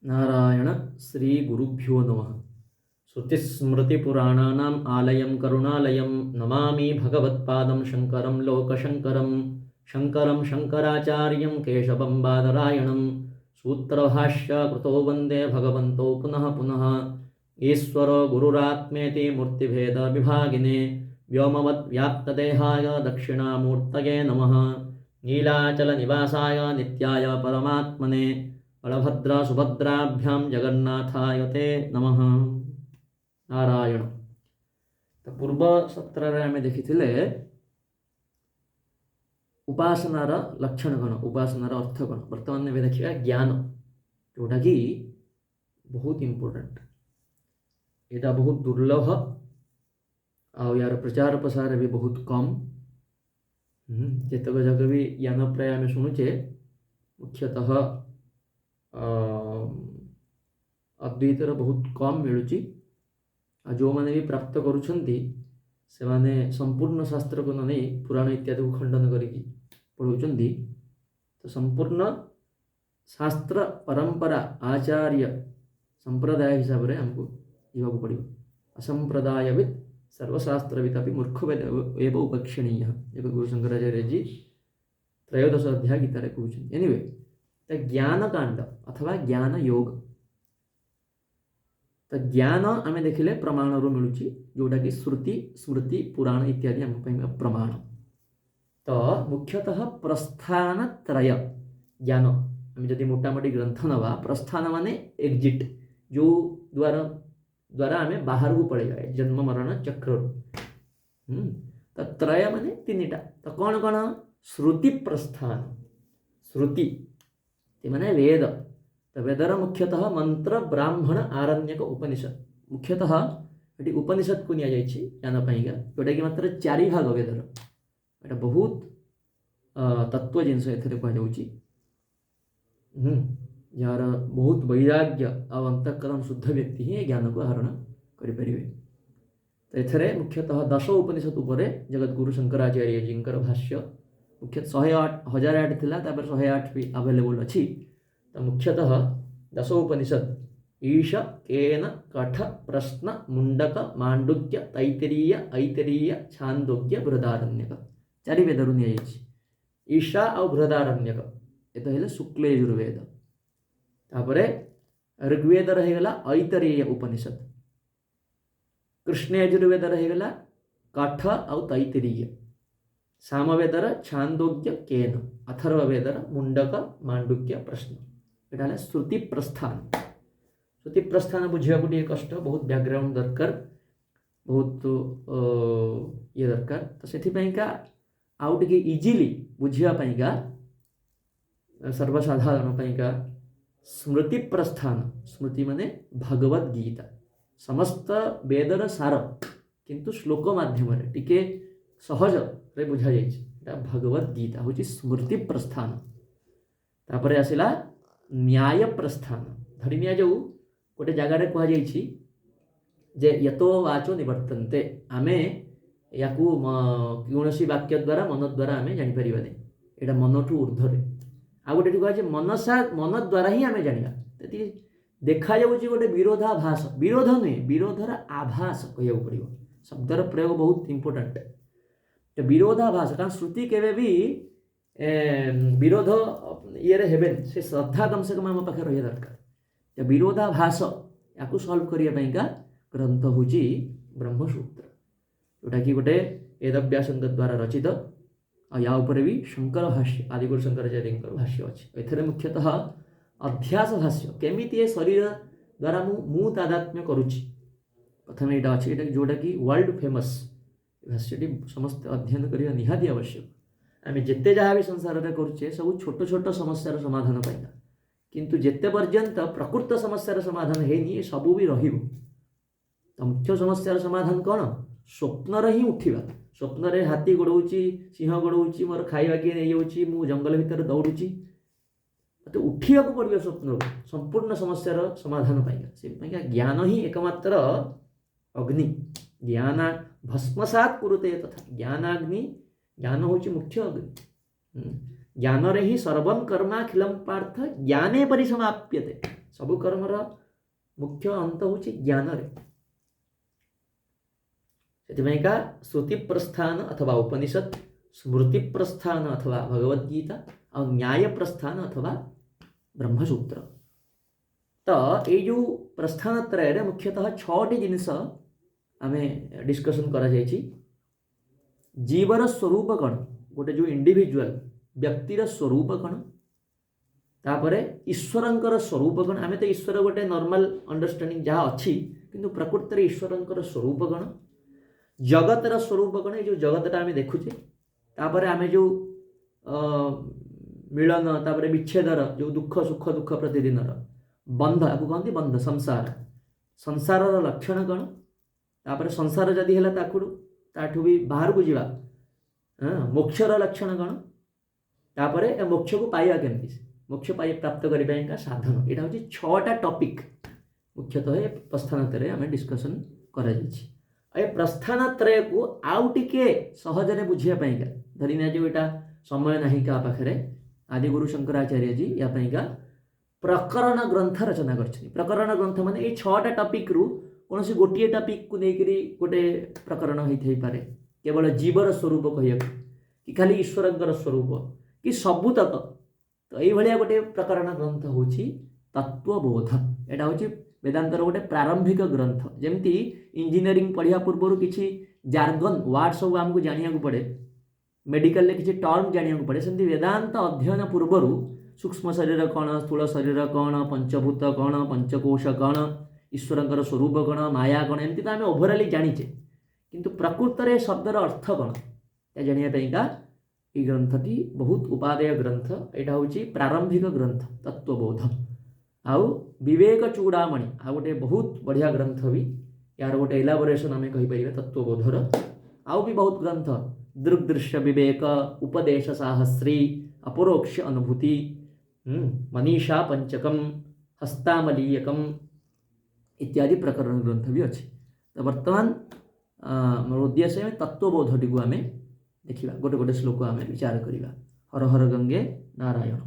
नारायण श्री गुरुभ्यो नमः। श्रुतिस्मृतिपुराणानाम् आलयं करुणालयं नमामि भगवत्पादं शङ्करं लोकशङ्करं शङ्करं शङ्कराचार्यं केशवं बादरायणं सूत्रभाष्यकृतो वन्दे भगवन्तो पुनः पुनः। ईश्वरो गुरुरात्मेति मूर्तिभेदविभागिने व्योमवद्व्याप्तदेहाय दक्षिणामूर्तये नमः। नीलाचलनिवासाय नित्याय परमात्मने बलभद्र सुभद्राभ्यां जगन्नाथाय ते नमः। नारायण। तो पूर्व सत्र आम देखी उपासनार लक्षण कौन, उपासनार अर्थ कौन। बर्तमान में देखिए ज्ञान, जोटा कि बहुत इम्पोर्टेंट, यहाँ बहुत दुर्लभ आ यार प्रचार प्रसार भी बहुत कम। जितक जगह भी ज्ञान प्राय आम शुणुचे मुख्यतः अद्वैतर बहुत कम मिलूँ। जो मैंने भी प्राप्त करुछंती से माने संपूर्ण शास्त्र को नहीं पुराण इत्यादि को खंडन करिकी पढ़ाउछंती। तो संपूर्ण शास्त्र परंपरा आचार्य संप्रदाय हिसाब से हमको जीवा पड़ो। असंप्रदायविद सर्वशास्त्रविद अभी मूर्खवेद एव उपक्षणीय, एक गुरु शंकराचार्य जी त्रयोदश अध्याय गीता कहते। एनीवे, ज्ञान कांड अथवा ज्ञान योग, तो ज्ञान आम देखिले प्रमाण रू मिलूँ, जोटा कि श्रुति स्मृति पुराण इत्यादि आम प्रमाण। तो मुख्यतः प्रस्थान त्रय ज्ञान आम जदि मोटामोटी ग्रंथ नवा, प्रस्थान माने एग्जिट, जो द्वारा आम बाहर को पड़े जाए जन्म मरण चक्र। तो त्रय माने तीनटा। तो कौन कौन? श्रुति प्रस्थान, श्रुति माने वेद। तो वेदर मुख्यतः मंत्र ब्राह्मण आरण्यक उपनिषद, मुख्यतः ये उपनिषद को निया जाइछि ज्ञान पाइगा, जोटा कि मात्र 4 भाग वेदर। एटा बहुत तत्व जिनस एथरे कह जाउछि, यार बहुत वैराग्य और अंतःकरण शुद्ध व्यक्ति ही ज्ञान को आहरण करि परिबे। तो एथरे मुख्यतः 10 उपनिषद उपरे जगतगुरु शंकराचार्य जींकर भाष्य मुख्य 1008 थिला, तापर 108 भी अवेलेबल अछि। तो मुख्यतः 10 उपनिषद ईश केन कठ प्रश्न मुंडक मांडुक्य तैतरीय ऐतरीय छांदोग्य बृहदारण्यक 4 वेदरू नि ईशा और बृहदारण्यक ये तो है शुक्ल यजुर्वेद। तापरे ऋग्वेद रहीगला ऐतरीय उपनिषद, कृष्ण यजुर्वेद रहीगला कठ और तैतरीय, सामवेदर छांदोग्य केन, अथर्ववेदर मुंडक मांडुक्य प्रश्न। यहाँ श्रुति प्रस्थान। श्रुति प्रस्थान बुझा गोटे कष्ट, बहुत बैकग्राउंड दरकार, बहुत ये दरकार। तो से आउ टे इजिली बुझापाइका सर्वसाधारण पाइका स्मृति प्रस्थान। स्मृति माने भगवद गीता, समस्त वेदर सार किंतु श्लोक माध्यम टिके सहज रे बुझा जाइछि। भगवद गीता हूँ स्मृति प्रस्थान। तापर आसला न्याय प्रस्थान। धरी निया जाऊ गोटे जगार कहुई जे यतो वाचो निवर्तन्ते, आमे या कौन वाक्य द्वारा मन द्वारा आम जापर नहीं, यहाँ मन ठू ऊर्ध्वे। आ गोटे कह मनसा मन द्वारा ही आम जाना। देखा गोटे विरोधाभास, विरोध नुहे विरोधर आभास कह पड़ो। शब्दर प्रयोग बहुत इंपोर्टेंट। विरोधाभास, कारण श्रुति केवे भी विरोध ये हेबेन, से श्रद्धा कम से कम आम पाखे रही दरकार। विरोधाभास या सल्व करने ग्रंथ हूँ ब्रह्मसूत्र, जोटा कि गोटे वेदव्यास द्वारा रचित। या उपरे भी शंकर भाष्य, आदिगुरु शंकराचार्य भाष्य अच्छे। एथरे मुख्यतः अध्यास भाष्य, केमी शरीर द्वारा मु तादात्म्य करुच्ची, प्रथम यहाँ अच्छे जोटा कि वर्ल्ड फेमस भाष्यटी समस्त अध्ययन करने निहाती आवश्यक। आम जिते जहाँ भी संसार में करुचे सब छोट छोट समस्यार समाधान पाइना, किंतु जिते पर्यंत प्रकृत समस्यार समाधान है सबू भी रही। तो मुख्य समस्यार समाधान कौन? स्वप्न ही उठा। स्वप्न रे हाथी गोड़ाऊँची, सिंह गोड़ाऊँची, मोर खाइबा किए नहीं जाऊँची, मु जंगल भितर दौड़ुची। तो उठा पड़ो स्वप्न संपूर्ण समस्यार समाधान पाइना। से ज्ञान ही एकमात्र अग्नि, ज्ञान भस्मसात कुरुते तथा ज्ञानाग्नि, ज्ञान हूँ मुख्य अग्नि। ज्ञान रे ही सर्वं कर्माखिलम पार्थ ज्ञाने परिसमाप्यते। सबु कर्मर मुख्य अंत हूँ ज्ञान का श्रुति प्रस्थान अथवा उपनिषद, स्मृति प्रस्थान अथवा भगवद्गीता और न्याय प्रस्थान अथवा ब्रह्मसूत्र। तो ये जो प्रस्थान त्रय मुख्यतः 6टी जिनस आम डिस्कसन करा जायछि। जीवर स्वरूप कण, गोटे जो इंडिविजुअल व्यक्तिर स्वरूप कण, तापरे ईश्वरंकर स्वरूप कण। आमे तो ईश्वर गोटे नॉर्मल अंडरस्टैंडिंग जहाँ अच्छी, किंतु प्रकृति रे ईश्वरंकर स्वरूप कण, जगतर स्वरूप कण, ये जो जगतटा आमे देखुचे, तापरे आमे जो मिलन, तापरे विच्छेदर जो दुख सुख दुख प्रतिदिनर बंध, आपको कहते बंध संसार, संसारर लक्षण कण, तापरे संसार जदि है ताठू भी बाहर को जीवा, मोक्षर लक्षण कण, तापरे मोक्ष को पाइबा केमती, मोक्ष पाई प्राप्त करने का साधन। यहाँ हूँ 6टा टॉपिक मुख्यतः प्रस्थान त्रय आम डिस्कसन करा जायछि। प्रस्थान त्रय को आउ टिके सहजरे बुझापाईका धरी ना जो यहाँ समय नहीं क्या पाखे आदिगुरु शंकराचार्य जी या प्रकरण ग्रंथ रचना कर। प्रकरण ग्रंथ माने ये 6टा टॉपिक रु कौन सी गोटे टॉपिक को लेकर गोटे प्रकरण होई पारे, केवल जीवर स्वरूप कह कि खाली ईश्वरंकर स्वरूप कि सबू तक। तो ये गोटे प्रकरण ग्रंथ हूँ तत्वबोध। यहाँ हूँ वेदांतर गोटे प्रारंभिक ग्रंथ। जमती इंजीनियरिंग पढ़िया पूर्व किसी जार्गन वार्ड सब आमको जाना पड़े, मेडिकल किसी टर्म जाना पड़े, सेमती वेदांत अध्ययन पूर्वर सूक्ष्म शरीर कौन, स्थूल शरीर कौन, पंचभूत कौन, पंचकोश कौन, ईश्वरंकर स्वरूप कौन, माया कौन, एमती तो आम ओभराली जानीचे, किंतु प्रकृत में शब्दर अर्थ कौन या जानापीका ये ग्रंथटी बहुत उपादेय ग्रंथ। यहाँ हूँ प्रारंभिक ग्रंथ तत्वबोध। आउ विवेक चूड़ामणि आ गोटे बहुत बढ़िया ग्रंथ भी, यार गोटे इलाबोरेशन आम कहीपर तत्वबोधर। आउ भी बहुत ग्रंथ, दृग्दृश्य विवेक, उपदेश साहस्री, अपरोक्ष अनुभूति, मनीषा पंचकम, हस्तामलीयकम इत्यादि प्रकरण ग्रंथ भी अच्छी। तो बर्तमान मोर उद्देश्य में तत्वबोधटी को आम देखा, गोटे गोटे श्लोक आम विचार करवा। हर हर गंगे नारायण।